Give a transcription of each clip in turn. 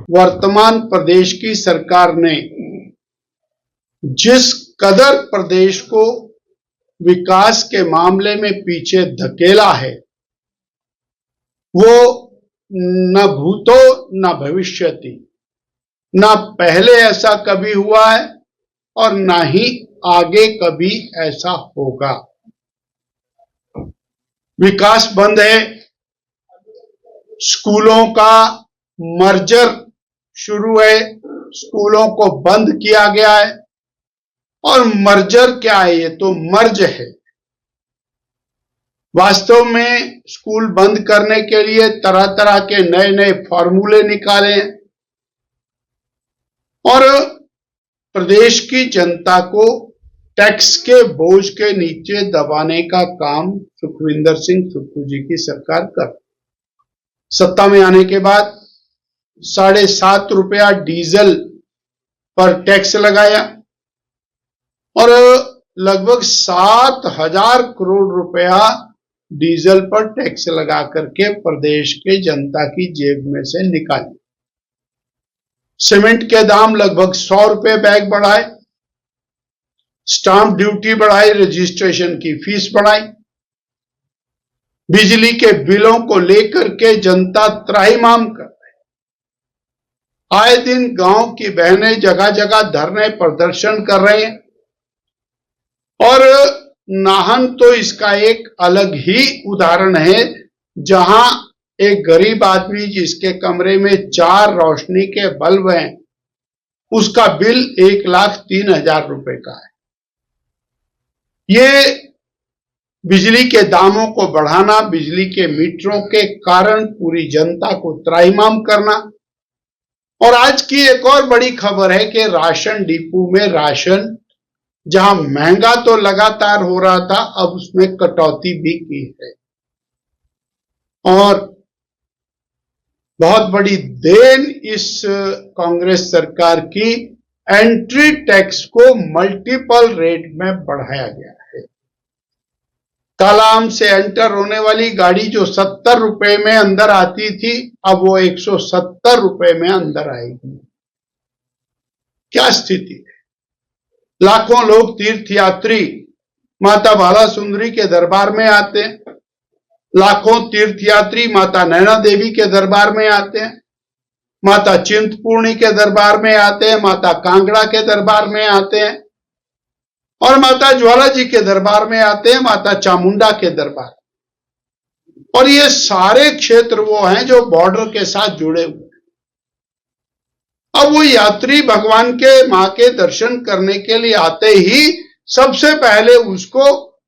वर्तमान प्रदेश की सरकार ने जिस कदर प्रदेश को विकास के मामले में पीछे धकेला है, वो न भूतो न भविष्यति, न पहले ऐसा कभी हुआ है और न ही आगे कभी ऐसा होगा। विकास बंद है, स्कूलों का मर्जर शुरू है, स्कूलों को बंद किया गया है। और मर्जर क्या है? ये तो मर्ज है। वास्तव में स्कूल बंद करने के लिए तरह तरह के नए नए फॉर्मूले निकाले हैं और प्रदेश की जनता को टैक्स के बोझ के नीचे दबाने का काम सुखविंदर सिंह सुक्खू जी की सरकार कर। सत्ता में आने के बाद 7.5 रुपया डीजल पर टैक्स लगाया और लगभग 7,000 करोड़ रुपया डीजल पर टैक्स लगा करके प्रदेश के जनता की जेब में से निकाले। सीमेंट के दाम लगभग 100 रुपए बैग बढ़ाए, स्टाम्प ड्यूटी बढ़ाई, रजिस्ट्रेशन की फीस बढ़ाई, बिजली के बिलों को लेकर के जनता त्राहिमाम कर रही। आए दिन गांव की बहनें जगह जगह धरने प्रदर्शन कर रहे हैं और नाहन तो इसका एक अलग ही उदाहरण है, जहां एक गरीब आदमी जिसके कमरे में 4 रोशनी के बल्ब हैं, उसका बिल 1,03,000 रुपए का है। ये बिजली के दामों को बढ़ाना, बिजली के मीटरों के कारण पूरी जनता को त्राहिमाम करना। और आज की एक और बड़ी खबर है कि राशन डिपो में राशन जहां महंगा तो लगातार हो रहा था, अब उसमें कटौती भी की है। और बहुत बड़ी देन इस कांग्रेस सरकार की, एंट्री टैक्स को मल्टीपल रेट में बढ़ाया गया है। तालाम से एंटर होने वाली गाड़ी जो 70 रुपए में अंदर आती थी, अब वो 170 रुपए में अंदर आएगी। क्या स्थिति है? लाखों लोग तीर्थयात्री माता बाला सुंदरी के दरबार में आते हैं, लाखों तीर्थयात्री माता नैना देवी के दरबार में आते हैं, माता चिंतपूर्णी के दरबार में आते हैं, माता कांगड़ा के दरबार में आते हैं और माता ज्वाला जी के दरबार में आते हैं, माता चामुंडा के दरबार। और ये सारे क्षेत्र वो हैं जो बॉर्डर के साथ जुड़े हुए। अब वो यात्री भगवान के मां के दर्शन करने के लिए आते ही सबसे पहले उसको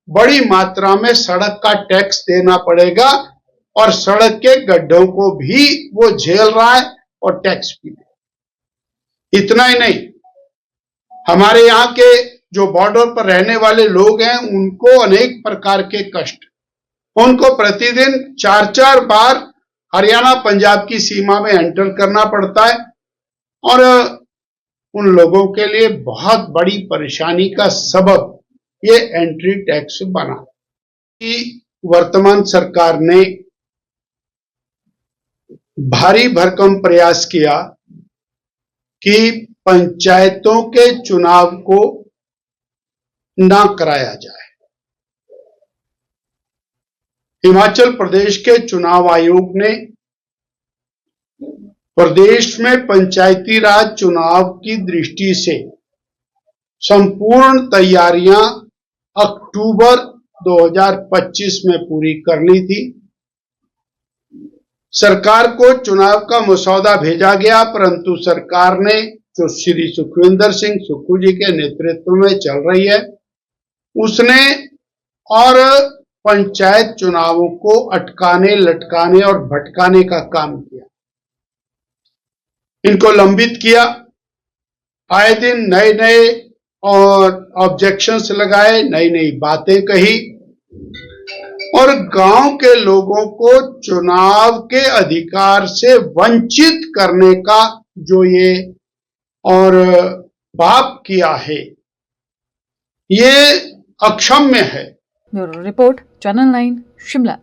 बड़ी मात्रा में सड़क का टैक्स देना पड़ेगा और सड़क के गड्ढों को भी वो झेल रहा है और टैक्स भी दे। इतना ही नहीं, हमारे यहाँ के जो बॉर्डर पर रहने वाले लोग हैं, उनको अनेक प्रकार के कष्ट, उनको प्रतिदिन 4-4 बार हरियाणा पंजाब की सीमा में एंटर करना पड़ता है और उन लोगों के लिए बहुत बड़ी परेशानी का सबब ये एंट्री टैक्स बना। कि वर्तमान सरकार ने भारी भरकम प्रयास किया कि पंचायतों के चुनाव को ना कराया जाए। हिमाचल प्रदेश के चुनाव आयोग ने प्रदेश में पंचायती राज चुनाव की दृष्टि से संपूर्ण तैयारियां अक्टूबर 2025 में पूरी कर ली थी। सरकार को चुनाव का मसौदा भेजा गया, परंतु सरकार ने, जो श्री सुखविंदर सिंह सुक्खू जी के नेतृत्व में चल रही है, उसने और पंचायत चुनावों को अटकाने, लटकाने और भटकाने का काम किया। इनको लंबित किया, आए दिन नए नए और ऑब्जेक्शंस लगाए, नई नई बातें कही और गांव के लोगों को चुनाव के अधिकार से वंचित करने का जो ये और पाप किया है, ये अक्षम्य है। Bureau report, channel 9 Shimla.